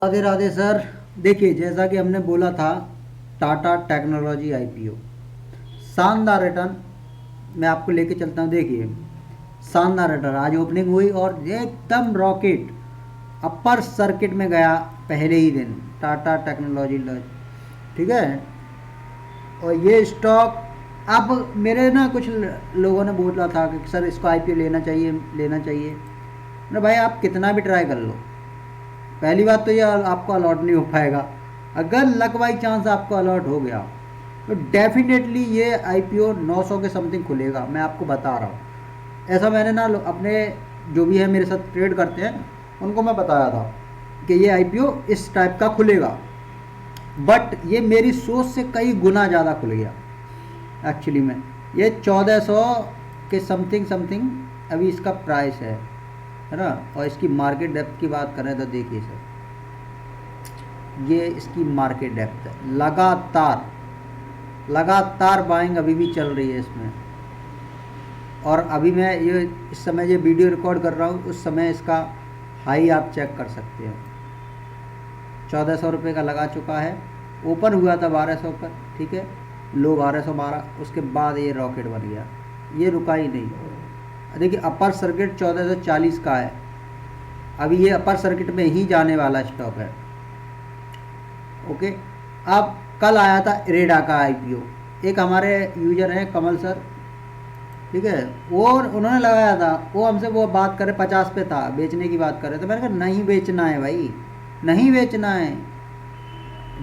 Radhe Radhe sir. देखिए, जैसा कि हमने बोला था, टाटा टेक्नोलॉजी आईपीओ शानदार रिटर्न मैं आपको लेके चलता हूँ। देखिए, शानदार रिटर्न आज ओपनिंग हुई और एकदम रॉकेट अपर सर्किट में गया पहले ही दिन टाटा टेक्नोलॉजी लॉन्च। ठीक है। और ये स्टॉक अब मेरे ना कुछ लोगों ने बोला था कि सर इसको आईपीओ लेना चाहिए लेना चाहिए। ना भाई, आप कितना भी ट्राई कर लो, पहली बात तो ये आपको अलॉट नहीं हो पाएगा। अगर लक बाई चांस आपको अलॉट हो गया तो डेफिनेटली ये आईपीओ 900 के समथिंग खुलेगा, मैं आपको बता रहा हूँ। ऐसा मैंने ना अपने जो भी है मेरे साथ ट्रेड करते हैं उनको मैं बताया था कि ये आईपीओ इस टाइप का खुलेगा, बट ये मेरी सोच से कई गुना ज़्यादा खुल गया एक्चुअली में। ये 1400 के समथिंग समथिंग अभी इसका प्राइस है ना। और इसकी मार्केट डेप्थ की बात करें तो देखिए सर, ये इसकी मार्केट डेप्थ है। लगातार लगातार बाइंग अभी भी चल रही है इसमें। और अभी मैं ये इस समय ये वीडियो रिकॉर्ड कर रहा हूँ, उस समय इसका हाई आप चेक कर सकते हैं। 1400 रुपये का लगा चुका है, ओपन हुआ था 1200 पर, ठीक है, लो 1212, उसके बाद ये रॉकेट बन गया, ये रुका ही नहीं। देखिए, अपर सर्किट 1440 का है, अभी ये अपर सर्किट में ही जाने वाला स्टॉक है। ओके। अब कल आया था इरेडा का आईपीओ, एक हमारे यूजर हैं कमल सर, ठीक है, वो उन्होंने लगाया था, वो हमसे वो बात करे 50 पे था, बेचने की बात कर रहे, तो मैंने कहा नहीं बेचना है भाई, नहीं बेचना है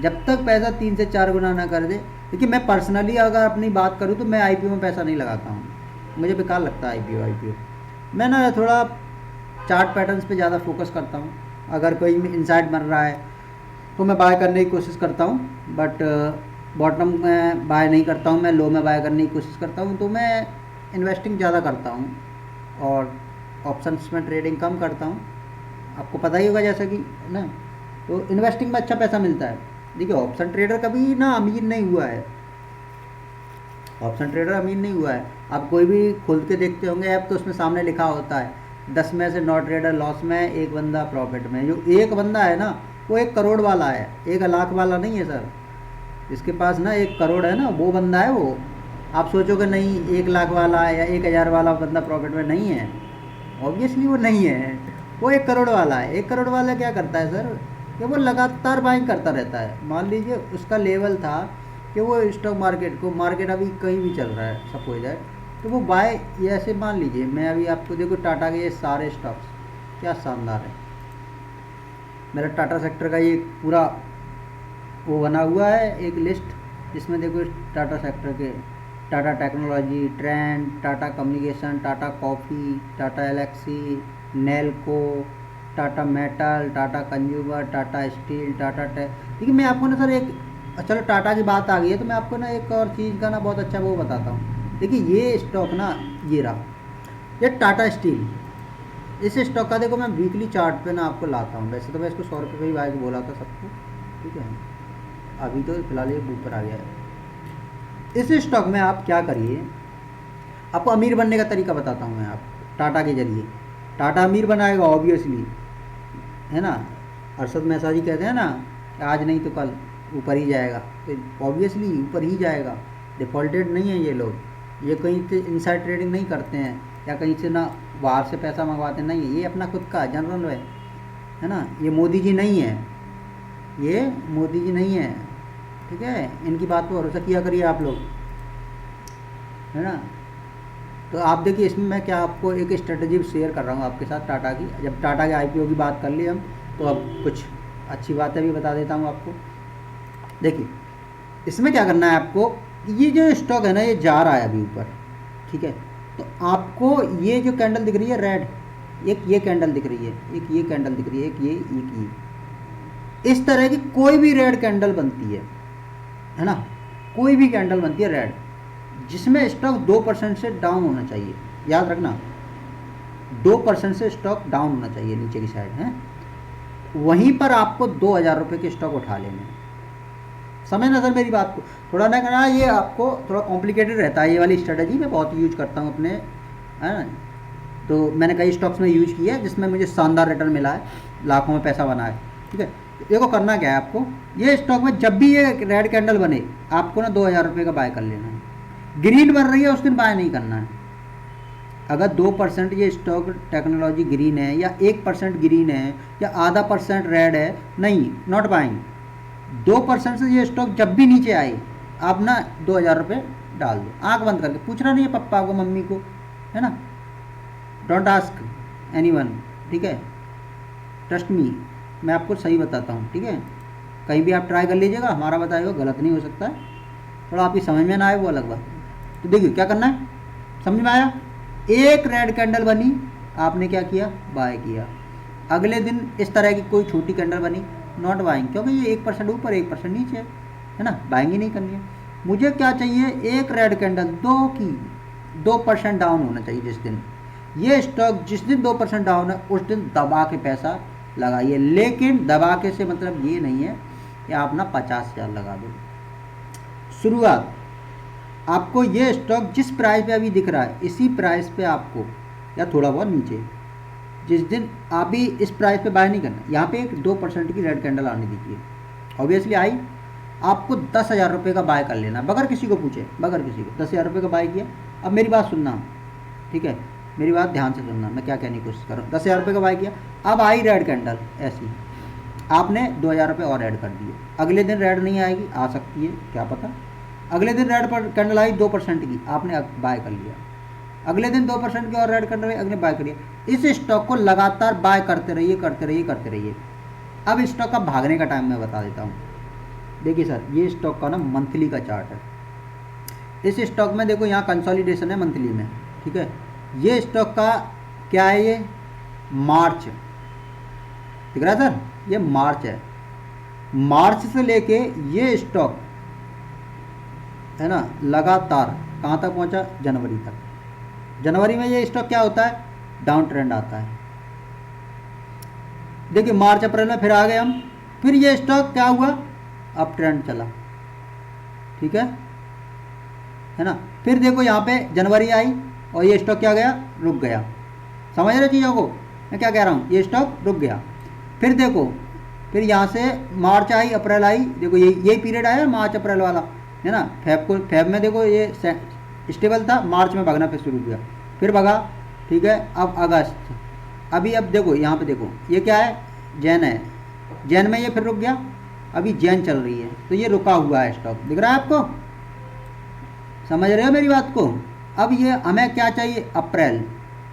जब तक पैसा 3 से 4 गुना ना कर दे। देखिए, मैं पर्सनली अगर अपनी बात करूँ तो मैं आईपीओ में पैसा नहीं लगाता हूँ, मुझे बेकार लगता है आईपीओ। मैं ना थोड़ा चार्ट पैटर्न्स पे ज़्यादा फोकस करता हूँ। अगर कोई इनसाइड बन रहा है तो मैं बाय करने की कोशिश करता हूँ, बट बॉटम में बाय नहीं करता हूँ, मैं लो में बाय करने की कोशिश करता हूँ। तो मैं इन्वेस्टिंग ज़्यादा करता हूँ और ऑप्शंस में ट्रेडिंग कम करता हूँ, आपको पता ही होगा जैसा कि ना। तो इन्वेस्टिंग में अच्छा पैसा मिलता है। देखिए, ऑप्शन ट्रेडर कभी ना अमीर नहीं हुआ है, ऑप्शन ट्रेडर अमीर नहीं हुआ है। आप कोई भी खोल के देखते होंगे ऐप, तो उसमें सामने लिखा होता है 10 में से 9 ट्रेडर लॉस में, एक बंदा प्रॉफिट में। जो एक बंदा है ना, वो 1 करोड़ वाला है, 1 लाख वाला नहीं है सर। जिसके पास ना 1 करोड़ है ना, वो बंदा है वो। आप सोचोगे नहीं 1 लाख वाला या 1000 वाला बंदा प्रॉफिट में नहीं है, ऑब्वियसली वो नहीं है, वो 1 करोड़ वाला है। 1 करोड़ वाला क्या करता है सर, कि वो लगातार बाइंग करता रहता है। मान लीजिए उसका लेवल था कि वो स्टॉक मार्केट को, मार्केट अभी कहीं भी चल रहा है सपोज दैट, तो वो बाय, ये ऐसे मान लीजिए, मैं अभी आपको देखो टाटा के ये सारे स्टॉक्स क्या शानदार है। मेरा टाटा सेक्टर का ये पूरा वो बना हुआ है एक लिस्ट, जिसमें देखो टाटा सेक्टर के Tata Technology, Trent, Tata Communication, Tata Coffee, Tata Elxsi, Nelco, Tata Metal, Tata Consumer, Tata Steel, Tata Tech. देखिए, मैं आपको ना सर एक, चलो टाटा की बात आ गई है तो मैं आपको ना एक और चीज़ का ना बहुत अच्छा वो बताता हूँ। देखिए, ये स्टॉक ना, ये रहा, ये टाटा स्टील, इस स्टॉक का देखो मैं वीकली चार्ट पे ना आपको लाता हूँ। वैसे तो मैं इसको 100 रुपये ही भाई बोला था सबको, ठीक है, अभी तो फिलहाल ये ऊपर आ गया है। इस स्टॉक में आप क्या करिए, आपको अमीर बनने का तरीका बताता हूँ मैं आपको टाटा के जरिए। टाटा अमीर बनाएगा ऑब्वियसली, है ना। अरशद मेहता जी कहते हैं ना कि आज नहीं तो कल ऊपर ही जाएगा, तो ऑब्वियसली ऊपर ही जाएगा। डिफॉल्टेड नहीं है ये लोग, ये कहीं से इनसाइड ट्रेडिंग नहीं करते हैं या कहीं से ना बाहर से पैसा मंगवाते नहीं है, ये अपना खुद का जनरल है ना। ये मोदी जी नहीं है, ये मोदी जी नहीं है, ठीक है, इनकी बात पर भरोसा किया करिए आप लोग, है ना। तो आप देखिए, इसमें मैं क्या आपको एक स्ट्रेटजी शेयर कर रहा हूँ आपके साथ टाटा की। जब टाटा के आईपीओ की बात कर ली हम, तो अब कुछ अच्छी बातें भी बता देता हूँ आपको। देखिए, इसमें क्या करना है आपको, ये जो स्टॉक है ना, ये जा रहा है अभी ऊपर, ठीक है। तो आपको ये जो कैंडल दिख रही है रेड, एक ये कैंडल दिख रही है, एक ये कैंडल दिख रही है, एक ये, इस तरह की कोई भी रेड कैंडल बनती है ना, कोई भी कैंडल बनती है रेड, जिसमें स्टॉक 2% से डाउन होना चाहिए, याद रखना 2% से स्टॉक डाउन होना चाहिए नीचे की साइड है, वहीं पर आपको 2000 रुपये के स्टॉक उठा लेने हैं। समझ ना सर मेरी बात को, थोड़ा ना करना, ये आपको थोड़ा कॉम्प्लिकेटेड रहता है ये वाली स्ट्रेटजी, मैं बहुत यूज करता हूँ अपने, है ना। तो मैंने कई स्टॉक्स में यूज किया है जिसमें मुझे शानदार रिटर्न मिला है, लाखों में पैसा बना है, ठीक है। देखो करना क्या है आपको, ये स्टॉक में जब भी ये रेड कैंडल बने आपको ना 2,000 रुपये का बाय कर लेना है। ग्रीन बन रही है उस दिन बाय नहीं करना है। अगर 2% ये स्टॉक टेक्नोलॉजी ग्रीन है या 1% ग्रीन है या आधा % रेड है, नहीं, नॉट बाइंग। 2% से ये स्टॉक जब भी नीचे आए आप ना 2,000 रुपये डाल दो, आंख बंद करके। पूछना नहीं है पापा को, मम्मी को, है ना, डोंट आस्क एनीवन, ठीक है, ट्रस्ट मी, मैं आपको सही बताता हूँ, ठीक है। कहीं भी आप ट्राई कर लीजिएगा, हमारा बताया हुआ गलत नहीं हो सकता है, थोड़ा आपकी समझ में ना आए वो अलग बात है। तो देखिए क्या करना है, समझ में आया। एक रेड कैंडल बनी, आपने क्या किया, बाय किया। अगले दिन इस तरह की कोई छोटी कैंडल बनी, नॉट बाइंग, क्योंकि ये 1% ऊपर 1% नीचे है ना, बाइंग ही नहीं करनी है। मुझे क्या चाहिए, एक रेड कैंडल 2% डाउन होना चाहिए जिस दिन ये स्टॉक, जिस दिन 2% डाउन है उस दिन दबा के पैसा लगाइए। लेकिन दबा के से मतलब ये नहीं है कि आप ना 50,000 लगा दो। शुरुआत आपको ये स्टॉक जिस प्राइस पे अभी दिख रहा है इसी प्राइस पे आपको, या थोड़ा बहुत नीचे, जिस दिन आप भी इस प्राइस पे बाय नहीं करना। यहाँ पे एक 2% की रेड कैंडल आने दीजिए, ऑब्वियसली आई, आपको 10,000 रुपये का बाय कर लेना, बगैर किसी को पूछे, बगैर किसी को 10,000 रुपये का बाय किया। अब मेरी बात सुनना, ठीक है, मेरी बात ध्यान से सुनना, मैं क्या कहने की कोशिश कर रहा हूँ। 10,000 रुपये का बाय किया, अब आई रेड कैंडल ऐसी, आपने 2,000 रुपये और ऐड कर दिए। अगले दिन रेड नहीं आएगी, आ सकती है, क्या पता। अगले दिन रेड पर कैंडल आई 2% की, आपने बाय कर लिया। अगले दिन 2% की और रेड कैंडल आई, अगले बाय करिए। इस स्टॉक को लगातार बाय करते रहिए, करते रहिए, करते रहिए। अब स्टॉक का भागने का टाइम मैं बता देता हूँ। देखिए सर, ये स्टॉक का ना मंथली का चार्ट है। इस स्टॉक में देखो यहाँ कंसोलिडेशन है मंथली में, ठीक है। ये स्टॉक का क्या है, ये मार्च दिख रहा है सर, ये मार्च है। मार्च से लेके ये स्टॉक है ना लगातार कहाँ तक पहुँचा, जनवरी तक। जनवरी में ये स्टॉक क्या होता है, डाउन ट्रेंड आता है। देखिए मार्च अप्रैल में फिर आ गए हम, फिर ये स्टॉक क्या हुआ, अप ट्रेंड चला, ठीक है ना। फिर देखो यहाँ पे जनवरी आई और ये स्टॉक क्या गया, रुक गया। समझ रहे चीज़ों को मैं क्या कह रहा हूँ, ये स्टॉक रुक गया। फिर देखो, फिर यहाँ से मार्च आई, अप्रैल आई, देखो यही पीरियड आया मार्च अप्रैल वाला, है ना। फेब में देखो ये स्टेबल था, मार्च में भागना फिर शुरू किया, फिर भागा, ठीक है। अब अगस्त, अभी अब देखो यहाँ पे देखो ये क्या है, जैन है, जैन में ये फिर रुक गया, अभी जैन चल रही है, तो ये रुका हुआ है स्टॉक, दिख रहा है आपको, समझ रहे हो मेरी बात को। अब ये हमें क्या चाहिए, अप्रैल,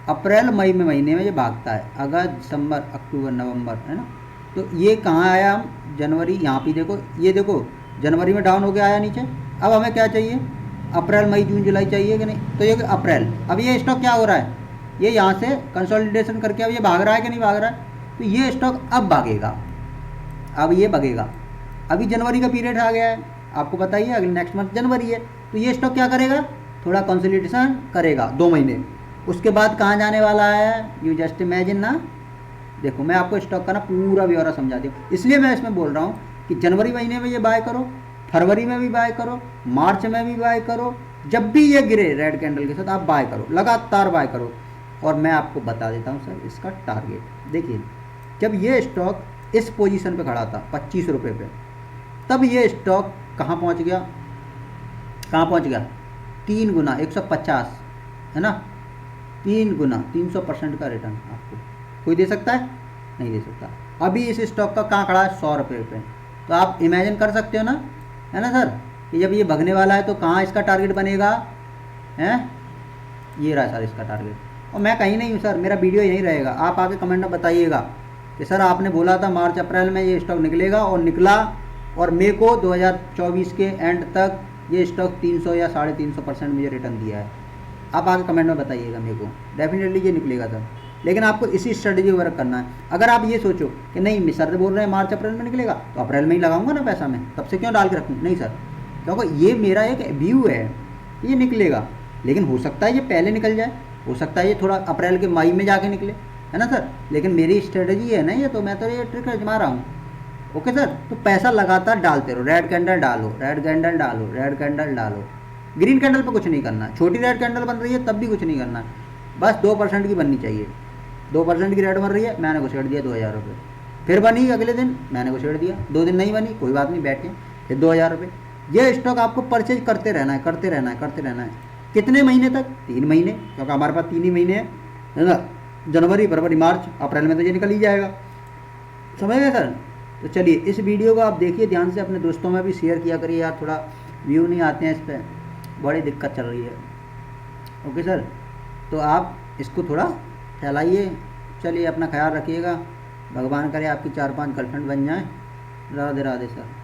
अप्रैल मई में महीने में ये भागता है, अगस्त दिसंबर अक्टूबर नवंबर, है ना। तो ये कहाँ आया, हम जनवरी, यहाँ पे देखो, ये देखो जनवरी में डाउन हो गया आया नीचे। अब हमें क्या चाहिए, अप्रैल मई जून जुलाई चाहिए कि नहीं, तो ये अप्रैल। अब ये स्टॉक क्या हो रहा है, ये यहाँ से कंसोलिडेशन करके अब ये भाग रहा है कि नहीं भाग रहा है, तो ये स्टॉक अब भागेगा, अब ये भागेगा। अभी जनवरी का पीरियड आ गया है, आपको बताइए, अगले नेक्स्ट मंथ जनवरी है, तो ये स्टॉक क्या करेगा, थोड़ा कंसोलिडेशन करेगा 2 महीने, उसके बाद कहाँ जाने वाला है, यू जस्ट इमेजिन ना। देखो मैं आपको स्टॉक का ना पूरा ब्यौरा समझा दूँ, इसलिए मैं इसमें बोल रहा हूँ कि जनवरी महीने में ये बाय करो, फरवरी में भी बाय करो, मार्च में भी बाय करो, जब भी ये गिरे रेड कैंडल के साथ आप बाय करो, लगातार बाय करो। और मैं आपको बता देता हूँ सर इसका टारगेट। देखिए जब ये स्टॉक इस पोजीशन पे खड़ा था 25 रुपये पे, तब ये स्टॉक कहाँ पहुँच गया, कहाँ पहुँच गया, 3 गुना 150, है ना, 3 गुना 300% का रिटर्न आपको कोई दे सकता है, नहीं दे सकता। अभी इस स्टॉक का कहाँ खड़ा है, 100 रुपये पे। तो आप इमेजिन कर सकते हो ना, है ना सर, कि जब ये भगने वाला है तो कहाँ इसका टारगेट बनेगा, हैं, ये रहा सर इसका टारगेट। और मैं कहीं नहीं हूँ सर, मेरा वीडियो यहीं रहेगा, आप आके कमेंट में बताइएगा कि सर आपने बोला था मार्च अप्रैल में ये स्टॉक निकलेगा, और निकला, और मे को 2024 के एंड तक ये स्टॉक 300 या 350% मुझे रिटर्न दिया है। आप आगे कमेंट में बताइएगा मेरे को, डेफिनेटली ये निकलेगा सर। लेकिन आपको इसी स्ट्रेटजी वर्क करना है। अगर आप ये सोचो कि नहीं सर बोल रहे हैं मार्च अप्रैल में निकलेगा, तो अप्रैल में ही लगाऊंगा ना पैसा मैं, तब से क्यों डाल के रखूँ, नहीं सर, क्योंकि ये मेरा एक व्यू है, ये निकलेगा। लेकिन हो सकता है ये पहले निकल जाए, हो सकता है ये थोड़ा अप्रैल के मई में जाके निकले, है ना सर। लेकिन मेरी स्ट्रेटजी है ना ये, तो मैं तो ये ट्रिक आजमा रहा हूँ। ओके सर, तो पैसा लगातार डालते रहो, रेड कैंडल डालो, रेड कैंडल डालो, रेड कैंडल डालो। ग्रीन कैंडल पे कुछ नहीं करना, छोटी रेड कैंडल बन रही है तब भी कुछ नहीं करना, बस 2% की बननी चाहिए। 2% की रेड बन रही है, मैंने घुसेड़ दिया 2,000 रुपये, फिर बनी अगले दिन, मैंने को छेड़ दिया, 2 दिन नहीं बनी, कोई बात नहीं, बैठे, फिर 2000 रुपये। ये स्टॉक आपको परचेज करते रहना है, करते रहना है, करते रहना है। कितने महीने तक? 3 महीने, क्योंकि हमारे पास 3 ही महीने हैं, है ना, जनवरी, फरवरी, मार्च, अप्रैल में तो ये निकल ही जाएगा, समझ गए सर। तो चलिए इस वीडियो को आप देखिए ध्यान से, अपने दोस्तों में भी शेयर किया करिए यार, थोड़ा व्यू नहीं आते हैं इस पर, बड़ी दिक्कत चल रही है। ओके सर, तो आप इसको थोड़ा फैलाइए। चलिए अपना ख्याल रखिएगा, भगवान करे आपकी 4-5 गर्लफ्रेंड बन जाएं। राधे राधे सर।